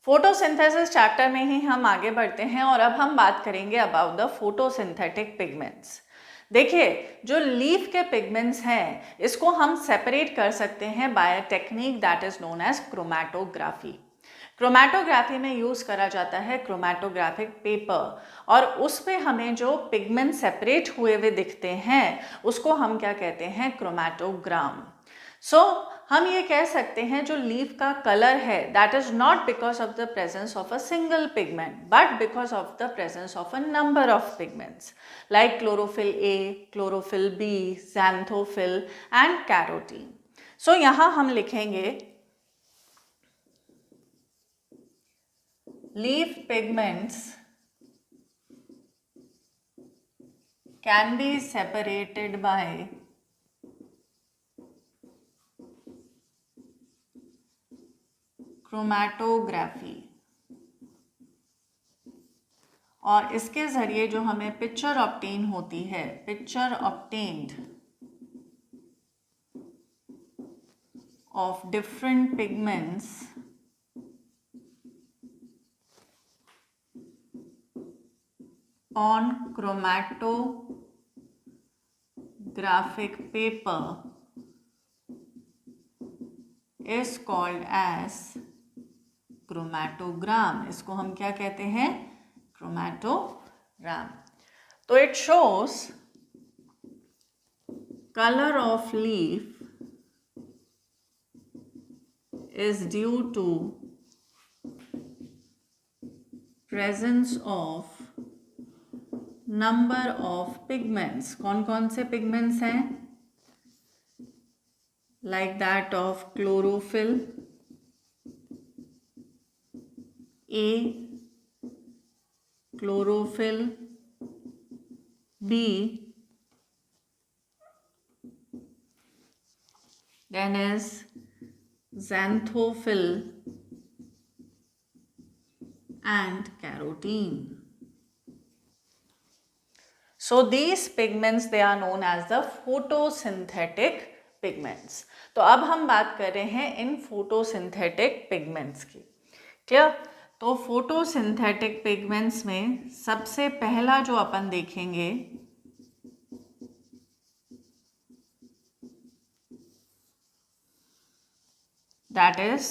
Photosynthesis chapter में ही हम आगे बढ़ते हैं और अब हम बात करेंगे अबाउट द फोटोसिंथेटिक पिगमेंट्स। देखिए, जो लीफ के पिगमेंट्स हैं इसको हम सेपरेट कर सकते हैं by a technique that is known as chromatography. Chromatography में यूज़ करा जाता है क्रोमैटोग्राफिक पेपर और उस पे हमें जो पिगमेंट सेपरेट हुए हुए दिखते हैं उसको हम क्या कहते हैं, क्रोमैटोग्राम। सो हम ये कह सकते हैं जो लीफ का कलर है that is not because of the presence of a single pigment but because of the presence of a number of pigments like chlorophyll A, chlorophyll b, xanthophyll and carotene. So यहाँ हम लिखेंगे leaf pigments can be separated by chromatography और इसके ज़रिए जो हमें picture obtain होती है, picture obtained of different pigments on chromatographic paper is called as chromatogram। इसको हम क्या कहते हैं, क्रोमैटोग्राम। तो it shows color of leaf is due to presence of number of pigments. कौन कौन से पिगमेंट्स हैं, like that of chlorophyll A, chlorophyll B, then is xanthophyll and carotene. So these pigments they are known as the photosynthetic pigments। तो अब हम बात कर रहे हैं इन photosynthetic pigments की। क्लियर? तो photosynthetic pigments में सबसे पहला जो अपन देखेंगे that is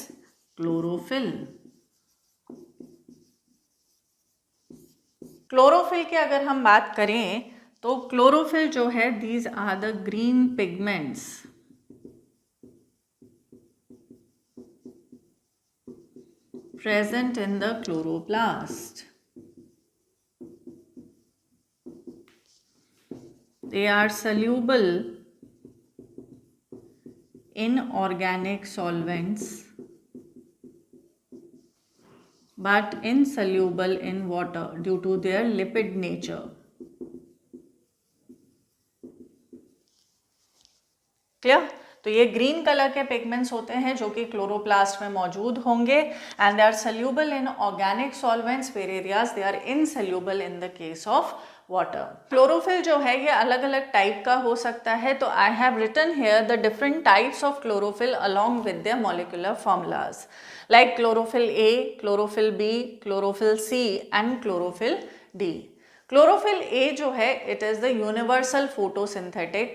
chlorophyll। क्लोरोफिल की अगर हम बात करें तो क्लोरोफिल जो है these are the green pigments present in the chloroplast। They are soluble in organic solvents but insoluble in water due to their lipid nature। Clear? तो ये ग्रीन कलर के पिगमेंट्स होते हैं जो कि क्लोरोप्लास्ट में मौजूद होंगे and they are soluble in organic solvents whereas they are insoluble in the case of water. Chlorophyll जो है ये अलग अलग टाइप का हो सकता है, तो I have written here the different types of chlorophyll along with their molecular formulas like chlorophyll A, chlorophyll B, chlorophyll C and chlorophyll D। chlorophyll A जो है it is the universal photosynthetic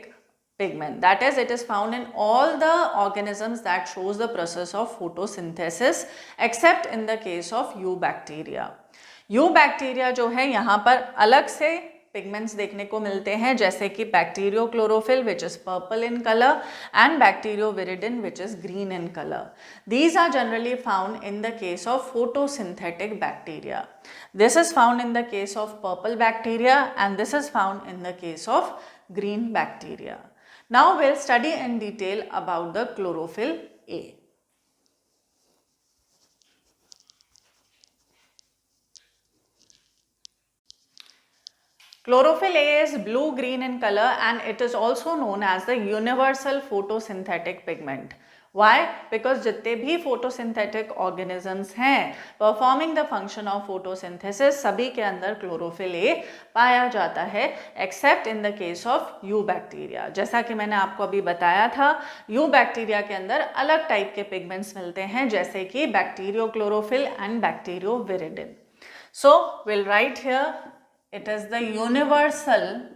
pigment, that is it is found in all the organisms that shows the process of photosynthesis except in the case of eubacteria। eubacteria जो है यहाँ पर अलग से pigments देखने को मिलते हैं जैसे कि bacteriochlorophyll which is purple in colour and bacterioviridin which is green in colour. These are generally found in the case of photosynthetic bacteria. This is found in the case of purple bacteria and this is found in the case of green bacteria. Now we'll study in detail about the chlorophyll A। Chlorophyll A is blue-green in color and it is also known as the universal photosynthetic pigment। Why? Because जितने भी photosynthetic organisms हैं performing the function of photosynthesis, सभी के अंदर chlorophyll A पाया जाता है, except in the case of eubacteria. जैसा कि मैंने आपको अभी बताया था, यू बैक्टीरिया के अंदर अलग टाइप के पिगमेंट्स मिलते हैं, जैसे कि bacteriochlorophyll and bacterioviridin. So will write here, it is the universal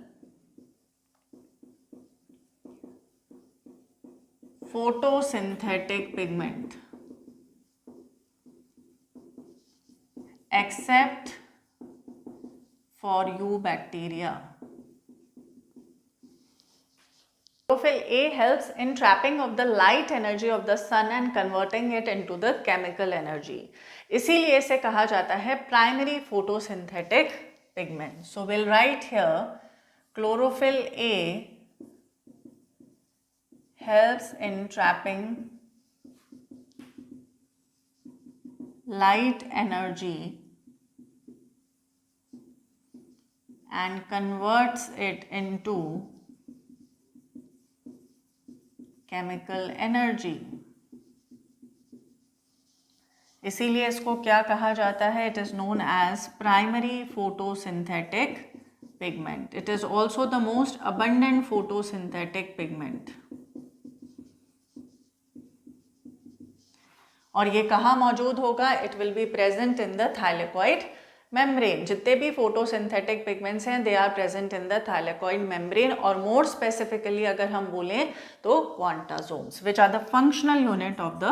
photosynthetic pigment except for eubacteria. Chlorophyll A helps in trapping of the light energy of the sun and converting it into the chemical energy. इसीलिए इसे कहा जाता है primary photosynthetic pigment. So we'll write here chlorophyll A helps in trapping light energy and converts it into chemical energy. इसीलिए इसको क्या कहा जाता है? It is known as primary photosynthetic pigment. It is also the most abundant photosynthetic pigment. और ये कहाँ मौजूद होगा? It will be present in the thylakoid membrane. जितने भी फोटोसिंथेटिक पिगमेंट्स हैं they are present in the thylakoid membrane, और more specifically अगर हम बोलें तो quantasomes, which are the functional unit of the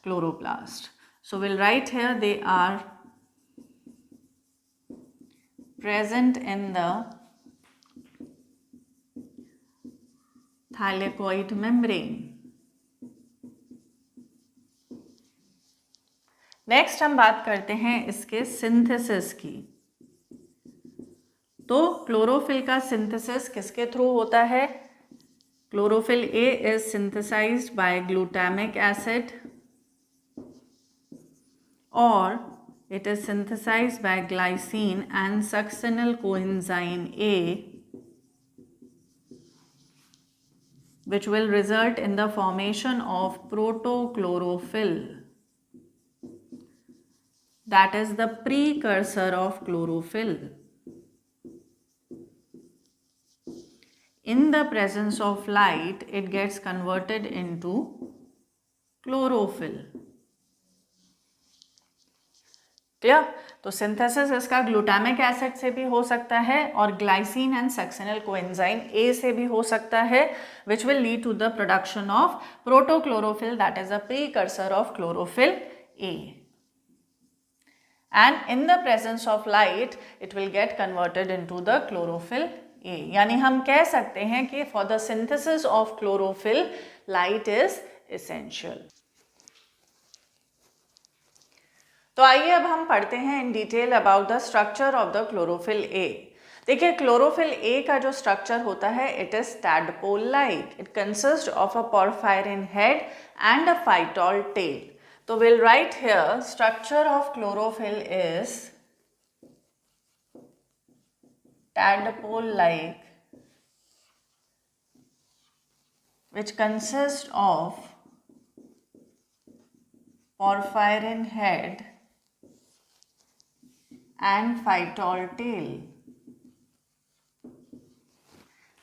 chloroplast. So will write here they are present in the thylakoid membrane. Next हम बात करते हैं इसके सिंथेसिस की. तो क्लोरोफिल का सिंथेसिस किसके थ्रू होता है? Chlorophyll a is synthesised by glutamic acid और it is synthesised by glycine and succinyl coenzyme a, which will result in the formation of protochlorophyll. That is the precursor of chlorophyll. In the presence of light, it gets converted into chlorophyll. Clear? तो synthesis इसका glutamic acid से भी हो सकता है और glycine and succinyl coenzyme ए से भी हो सकता है, which will lead to the production of protochlorophyll, that is a precursor of chlorophyll A. And in the presence of light it will get converted into the chlorophyll A. यानी हम कह सकते हैं कि for the synthesis of chlorophyll light is essential. तो आइए अब हम पढ़ते हैं in detail about the structure of the chlorophyll A. देखिए क्लोरोफिल A का जो स्ट्रक्चर होता है it is tadpole like. It consists of a porphyrin head and a phytol tail. So we'll write here structure of chlorophyll is tadpole like, which consists of porphyrin head and phytol tail.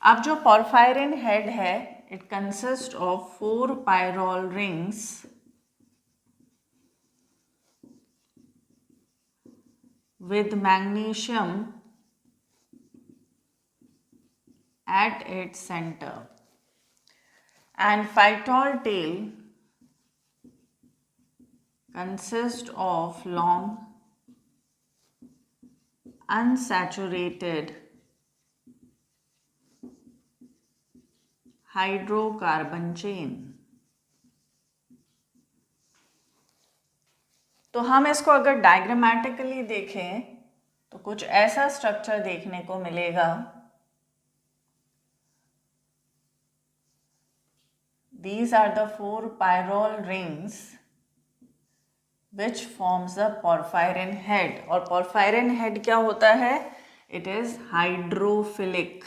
अब जो porphyrin head है it consists of 4 pyrrole rings with magnesium at its center, and phytol tail consists of long unsaturated hydrocarbon chain. तो हम इसको अगर diagrammatically देखें तो कुछ ऐसा स्ट्रक्चर देखने को मिलेगा. These are the 4 pyrrole rings which forms the porphyrin head. और porphyrin head क्या होता है? It is hydrophilic,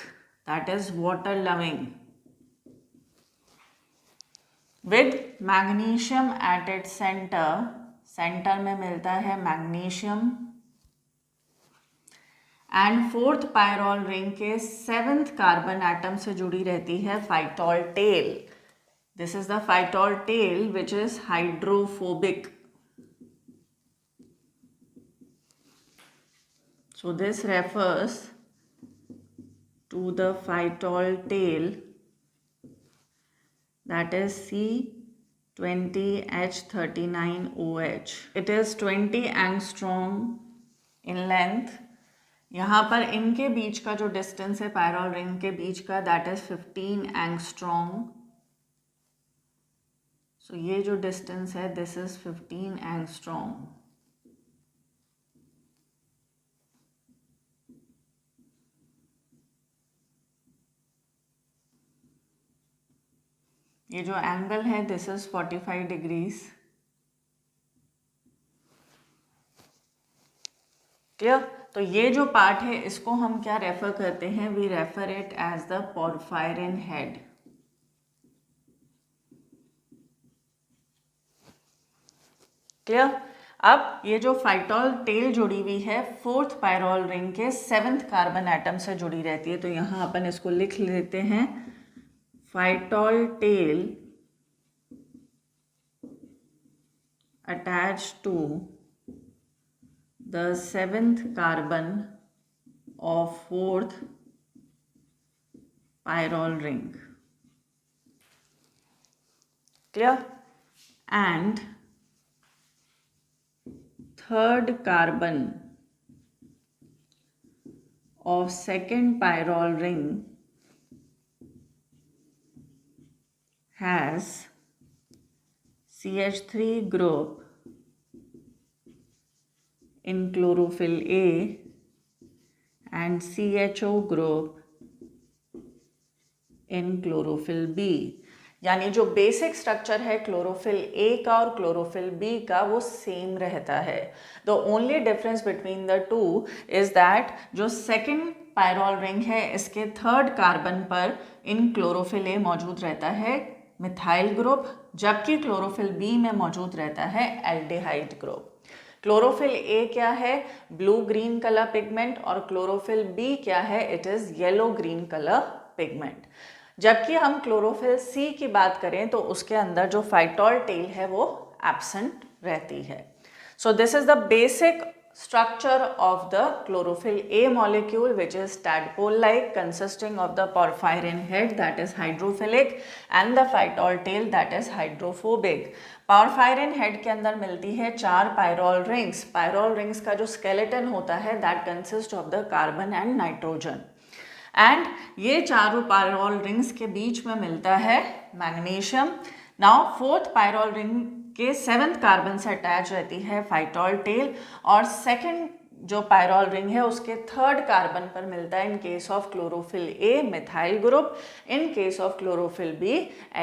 that is water loving. With magnesium at its centre, centre में मिलता है magnesium, and fourth pyrrole ring के 7th कार्बन एटम से जुड़ी रहती है phytol tail. This is the phytol tail which is hydrophobic. So this refers to the phytol tail, that is C20H39OH. It is 20 angstrom in length. यहाँ पर इनके बीच का जो डिस्टेंस है पायरोल रिंग के बीच का, दैट इज 15 एंगस्ट्रॉम. सो ये जो डिस्टेंस है दिस इज 15 एंगस्ट्रॉम. ये जो एंगल है दिस इज 45 डिग्रीज. क्लियर? तो ये जो पार्ट है इसको हम क्या रेफर करते हैं? We refer it as the porphyrin head. Clear? अब ये जो फाइटोल टेल जुड़ी हुई है 4th पायरोल रिंग के 7th कार्बन एटम से जुड़ी रहती है. तो यहाँ अपन इसको लिख लेते हैं, phytol tail attached to the 7th carbon of 4th pyrrole ring. Clear? And 3rd carbon of 2nd pyrrole ring has CH3 group in chlorophyll A and CHO group in chlorophyll B. यानी जो basic structure है chlorophyll ए का और chlorophyll B का वो same रहता है. The only difference between the two is that जो सेकेंड पायरोल रिंग है इसके 3rd कार्बन पर इन क्लोरोफिल ए मौजूद रहता है मिथाइल ग्रुप, जबकि क्लोरोफिल बी में मौजूद रहता है एल्डिहाइड ग्रुप. क्लोरोफिल ए क्या है? Blue green colour pigment. और क्लोरोफिल बी क्या है? It is yellow green colour pigment. जबकि हम क्लोरोफिल सी की बात करें तो उसके अंदर जो फाइटोल टेल है वो एब्सेंट रहती है. So this is the basic structure of the chlorophyll A molecule, which is tadpole-like, consisting of the porphyrin head that is hydrophilic and the phytol tail that is hydrophobic. porphyrin head के अंदर मिलती है 4 pyrrole rings. pyrrole rings का जो skeleton होता है that consists of the carbon and nitrogen. and ये चारों pyrrole rings के बीच में मिलता है magnesium. now 4th pyrrole ring के 7th कार्बन से अटैच रहती है फाइटोल टेल और सेकंड जो पायरोल रिंग है उसके 3rd कार्बन पर मिलता है in case of chlorophyll a methyl group, in case of chlorophyll b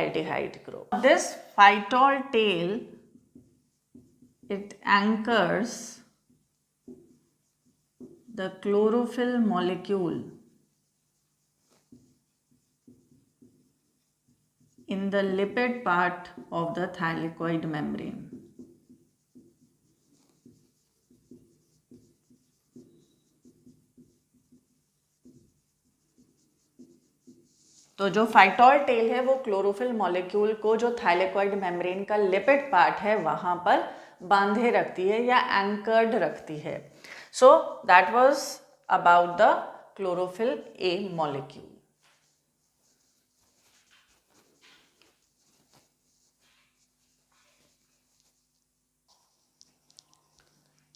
aldehyde group. This phytol tail it anchors the chlorophyll molecule in the lipid part of the thylakoid membrane. तो जो phytol tell है वो chlorophyll molecule को जो thylakoid membrane का lipid part है वहां पर बांधे रखती है या एंकर्ड रखती है. So that was about the chlorophyll a molecule.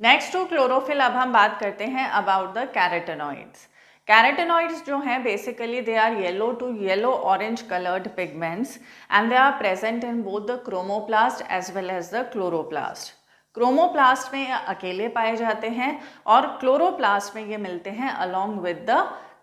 Next to chlorophyll अब हम बात करते हैं अबाउट द कैरोटेनॉइड्स. कैरोटेनॉइड्स जो हैं basically they are yellow to yellow orange coloured pigments and they are present in both the chromoplast as well as the chloroplast. Chromoplast में अकेले पाए जाते हैं और क्लोरोप्लास्ट में ये मिलते हैं along with the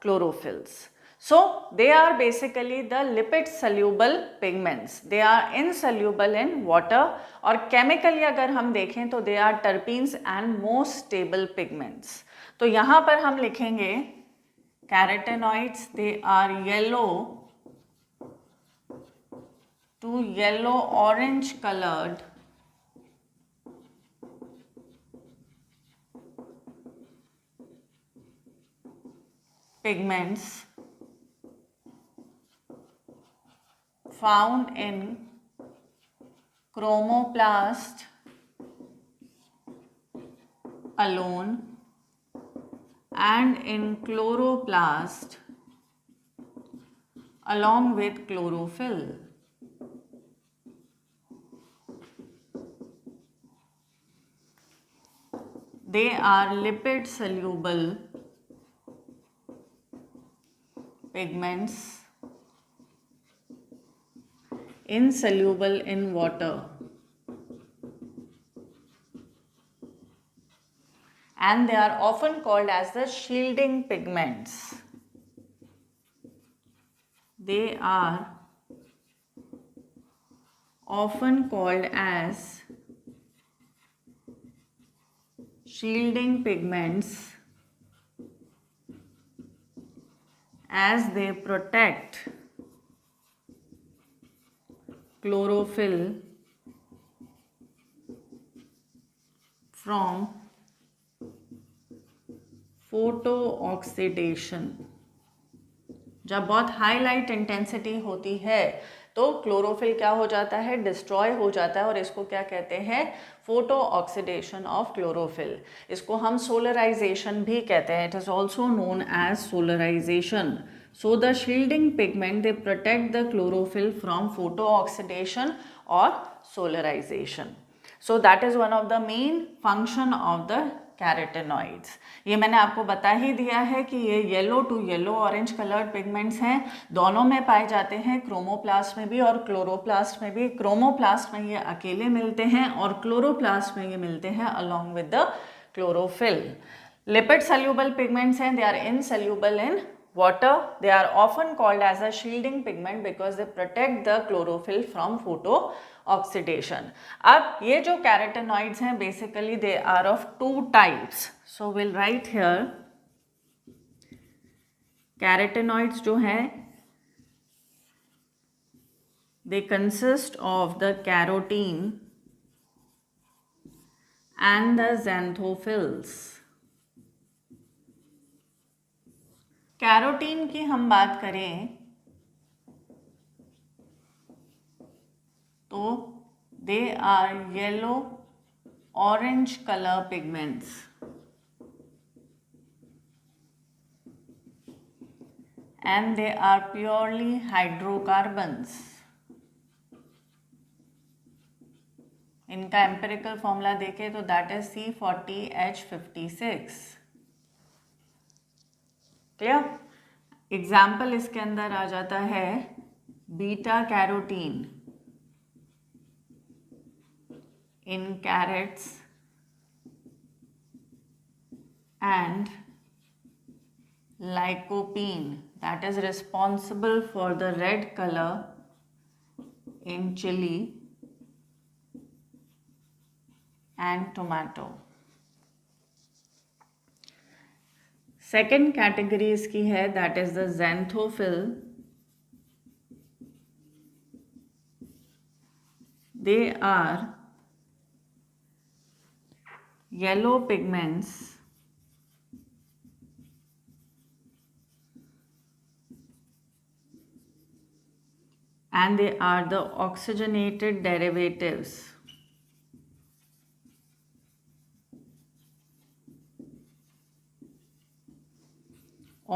chlorophylls. So they are basically the lipid soluble pigments. They are insoluble in water और chemically अगर हम देखें तो they are terpenes and most stable pigments. तो यहाँ पर हम लिखेंगे carotenoids, they are yellow to yellow orange colored pigments found in chromoplast alone and in chloroplast along with chlorophyll. They are lipid soluble pigments insoluble in water and they are often called as the shielding pigments. They are often called as shielding pigments as they protect chlorophyll from फोटोऑक्सीडेशन। जब बहुत high light intensity होती है तो chlorophyll क्या हो जाता है, destroy हो जाता है और इसको क्या कहते हैं, फोटो ऑक्सीडेशन ऑफ क्लोरोफिल। इसको हम सोलराइजेशन भी कहते हैं, it is also known as solarisation. So the shielding pigment they protect the chlorophyll from photo oxidation और solarisation. So that is one of the main function of the carotenoids. ये मैंने आपको बता ही दिया है कि ये yellow to yellow orange coloured pigments हैं, दोनों में पाए जाते हैं, क्रोमोप्लास्ट में भी और क्लोरोप्लास्ट में भी। क्रोमोप्लास्ट में ये अकेले मिलते हैं और क्लोरोप्लास्ट में ये मिलते हैं along with the chlorophyll. Lipid soluble pigments हैं, they are insoluble in water. They are often called as a shielding pigment because they protect the chlorophyll from photo-oxidation. अब ये जो carotenoids हैं basically they are of two types. So we'll write here carotenoids जो हैं they consist of the carotene and the xanthophylls. Carotene की हम बात करें तो they are yellow orange colour pigments and they are purely hydrocarbons. इनका empirical formula देखें तो that is C40H56। Clear? Example इसके अंदर आ जाता है beta carotene in carrots and lycopene that is responsible for the red color in chili and tomato. Second category इसकी है that is the xanthophyll. They are yellow pigments and they are the oxygenated derivatives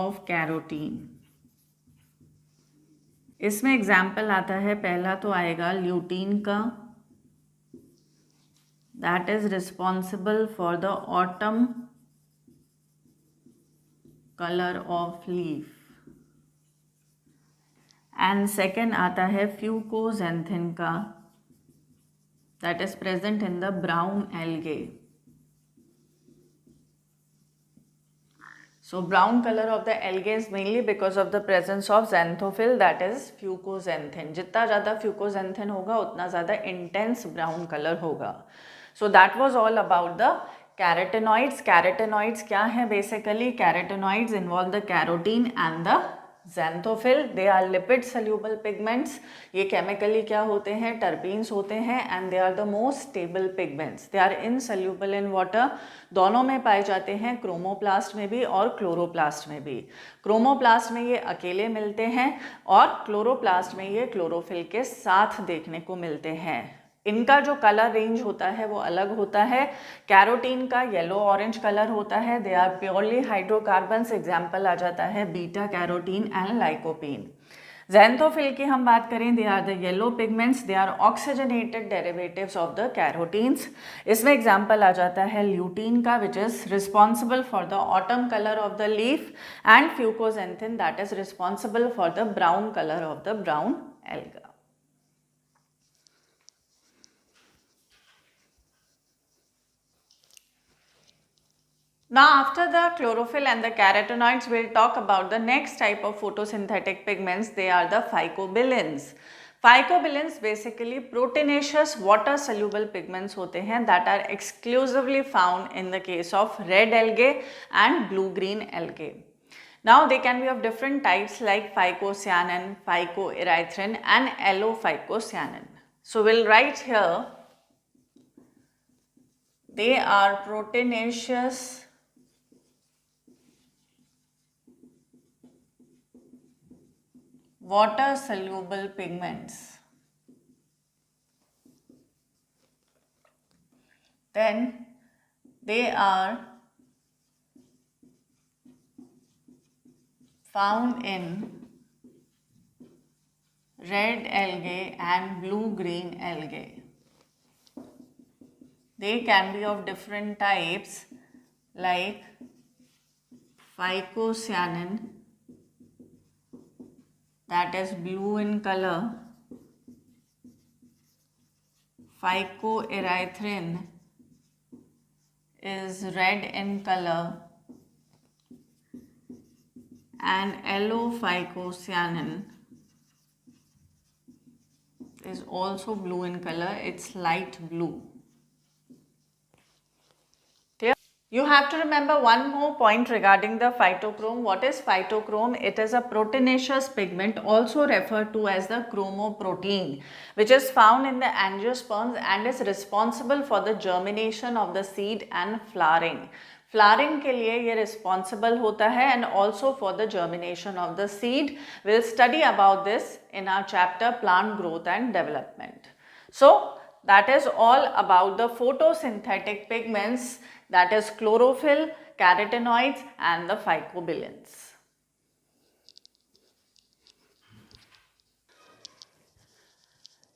of carotene. इसमें example आता है, पहला तो आएगा lutein का, that is responsible for the autumn colour of leaf. And second आता है फ्यूकोजेंथिन का, that is present in the brown algae. So brown color of the algae is mainly because of the presence of xanthophyll, that is fucoxanthin. जितना ज़्यादा fucoxanthin होगा उतना ज़्यादा intense brown color होगा. So that was all about the carotenoids. Carotenoids क्या है basically? Carotenoids involve the carotene and the xanthophyll, they are lipid soluble pigments. ये chemically क्या होते हैं, terpenes होते हैं, and they are the most stable pigments. They are insoluble in water. दोनों में पाए जाते हैं, क्रोमोप्लास्ट में भी और क्लोरोप्लास्ट में भी. क्रोमोप्लास्ट में ये अकेले मिलते हैं और क्लोरोप्लास्ट में ये क्लोरोफिल के साथ देखने को मिलते हैं. इनका जो कलर रेंज होता है वो अलग होता है. कैरोटीन का येलो ऑरेंज कलर होता है. They are purely hydrocarbons. Example आ जाता है beta carotene and lycopene. xanthophyll की हम बात करें, they are the yellow pigments. They are oxygenated derivatives of the carotenes. इसमें एग्जाम्पल आ जाता है ल्यूटीन का, which is responsible for the autumn colour of the leaf, and fucoxanthin that is responsible for the brown colour of the brown alga. Now after the chlorophyll and the carotenoids, we'll talk about the next type of photosynthetic pigments. They are the phycobilins. Phycobilins basically proteinaceous water soluble pigments होते हैं that are exclusively found in the case of red algae and blue green algae. Now they can be of different types like phycocyanin, phycoerythrin and allophycocyanin. So we'll write here, they are proteinaceous water soluble pigments. Then they are found in red algae and blue green algae. They can be of different types like phycocyanin, that is blue in color, phycoerythrin is red in color, and allophycocyanin is also blue in color, it's light blue. You have to remember one more point regarding the phytochrome. What is phytochrome? It is a proteinaceous pigment, also referred to as the chromoprotein, which is found in the angiosperms and is responsible for the germination of the seed and flowering. Flowering के लिए ये responsible होता है and also for the germination of the seed. We'll study about this in our chapter Plant Growth and Development. So that is all about the photosynthetic pigments, that is chlorophyll, carotenoids and the phycobilins.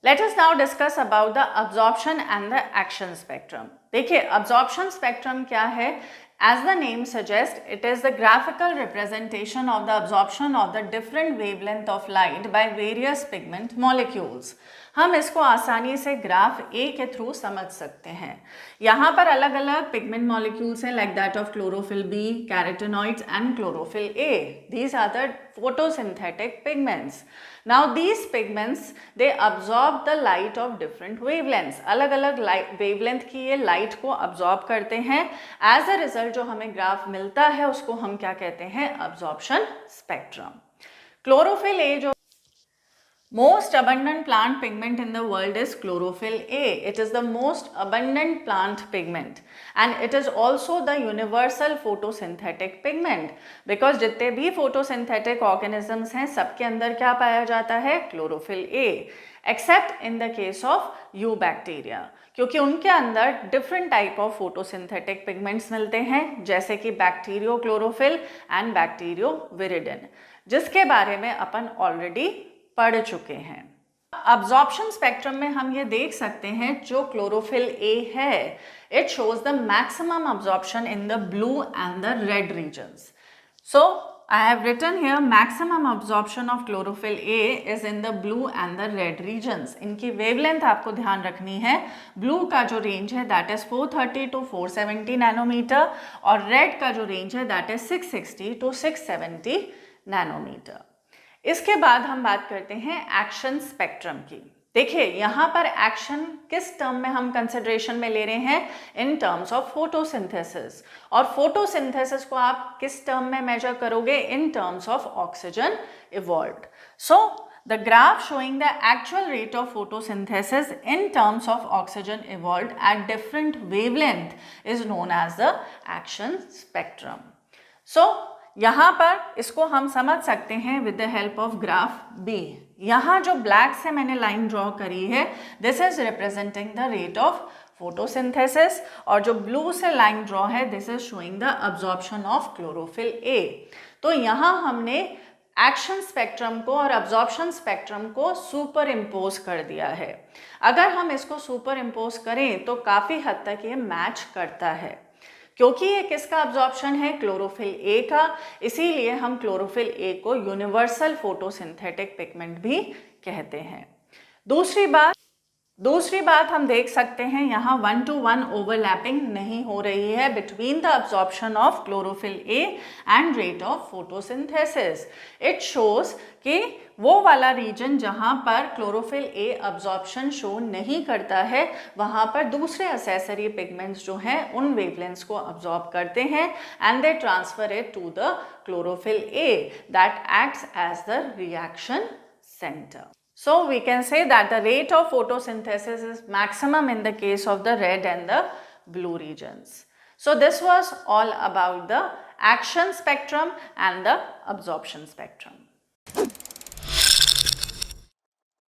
Let us now discuss about the absorption and the action spectrum. देखिए absorption spectrum क्या है? As the name suggests, it is the graphical representation of the absorption of the different wavelength of light by various pigment molecules. हम इसको आसानी से graph A के through समझ सकते हैं. यहाँ पर अलग अलग पिगमेंट मॉलिक्यूल्स हैं like that of chlorophyll B, carotenoids and chlorophyll A. These are the photosynthetic pigments. Now these pigments, they absorb the light of different wavelengths. अलग अलग wavelength की ये light को absorb करते हैं. As a result जो हमें ग्राफ मिलता है उसको हम क्या कहते हैं? Absorption spectrum. Chlorophyll A जो most abundant plant pigment in the world is chlorophyll A. It is the most abundant plant pigment and it is also the universal photosynthetic pigment because जितने भी photosynthetic organisms हैं सबके अंदर क्या पाया जाता है? chlorophyll A, except in the case of eubacteria, क्योंकि उनके अंदर different type of photosynthetic pigments मिलते हैं जैसे कि bacteriochlorophyll and bacterioviridin, जिसके बारे में अपन ऑलरेडी पढ़ चुके हैं. अब्जॉर्प्शन स्पेक्ट्रम में हम ये देख सकते हैं जो क्लोरोफिल ए है, it shows the maximum absorption in the blue and the red regions. So I have written here maximum absorption of chlorophyll a is in the blue and the red regions. इनकी wavelength आपको ध्यान रखनी है. Blue का जो range है that is 430 to 470 nanometre और red का जो रेंज है दैट इज 660 to 670 नैनोमीटर. इसके बाद हम बात करते हैं एक्शन स्पेक्ट्रम की. देखिए यहाँ पर एक्शन किस टर्म में हम कंसिडरेशन में ले रहे हैं, इन टर्म्स ऑफ फोटोसिंथेसिस, और फोटोसिंथेसिस को आप किस टर्म में मेजर करोगे, in terms of oxygen evolved. So the graph showing the actual rate of photosynthesis in terms of oxygen evolved at different wavelength is known as the action spectrum. So यहाँ पर इसको हम समझ सकते हैं with the help of graph B. यहाँ जो black से मैंने लाइन ड्रॉ करी है, this is representing the rate of photosynthesis, और जो ब्लू से लाइन ड्रॉ है, this is showing the absorption of chlorophyll A. तो यहाँ हमने एक्शन स्पेक्ट्रम को और अब्जॉर्प्शन स्पेक्ट्रम को सुपर इम्पोज कर दिया है. अगर हम इसको सुपर इम्पोज करें तो काफ़ी हद तक ये मैच करता है, क्योंकि ये किसका अब्जॉर्प्शन है, क्लोरोफिल ए का. इसीलिए हम क्लोरोफिल ए को यूनिवर्सल फोटोसिंथेटिक पिगमेंट भी कहते हैं. दूसरी बात हम देख सकते हैं, यहाँ 1-to-1 ओवरलैपिंग नहीं हो रही है between the absorption of chlorophyll A and rate of photosynthesis. It shows कि वो वाला रीजन जहाँ पर क्लोरोफिल ए अब्जॉर्प्शन शो नहीं करता है, वहाँ पर दूसरे एसेसरी पिगमेंट्स जो हैं उन वेवलेंथ्स को अब्जॉर्ब करते हैं and they transfer it to the chlorophyll a that acts as the reaction centre. So we can say that the rate of photosynthesis is maximum in the case of the red and the blue regions. So this was all about the action spectrum and the absorption spectrum.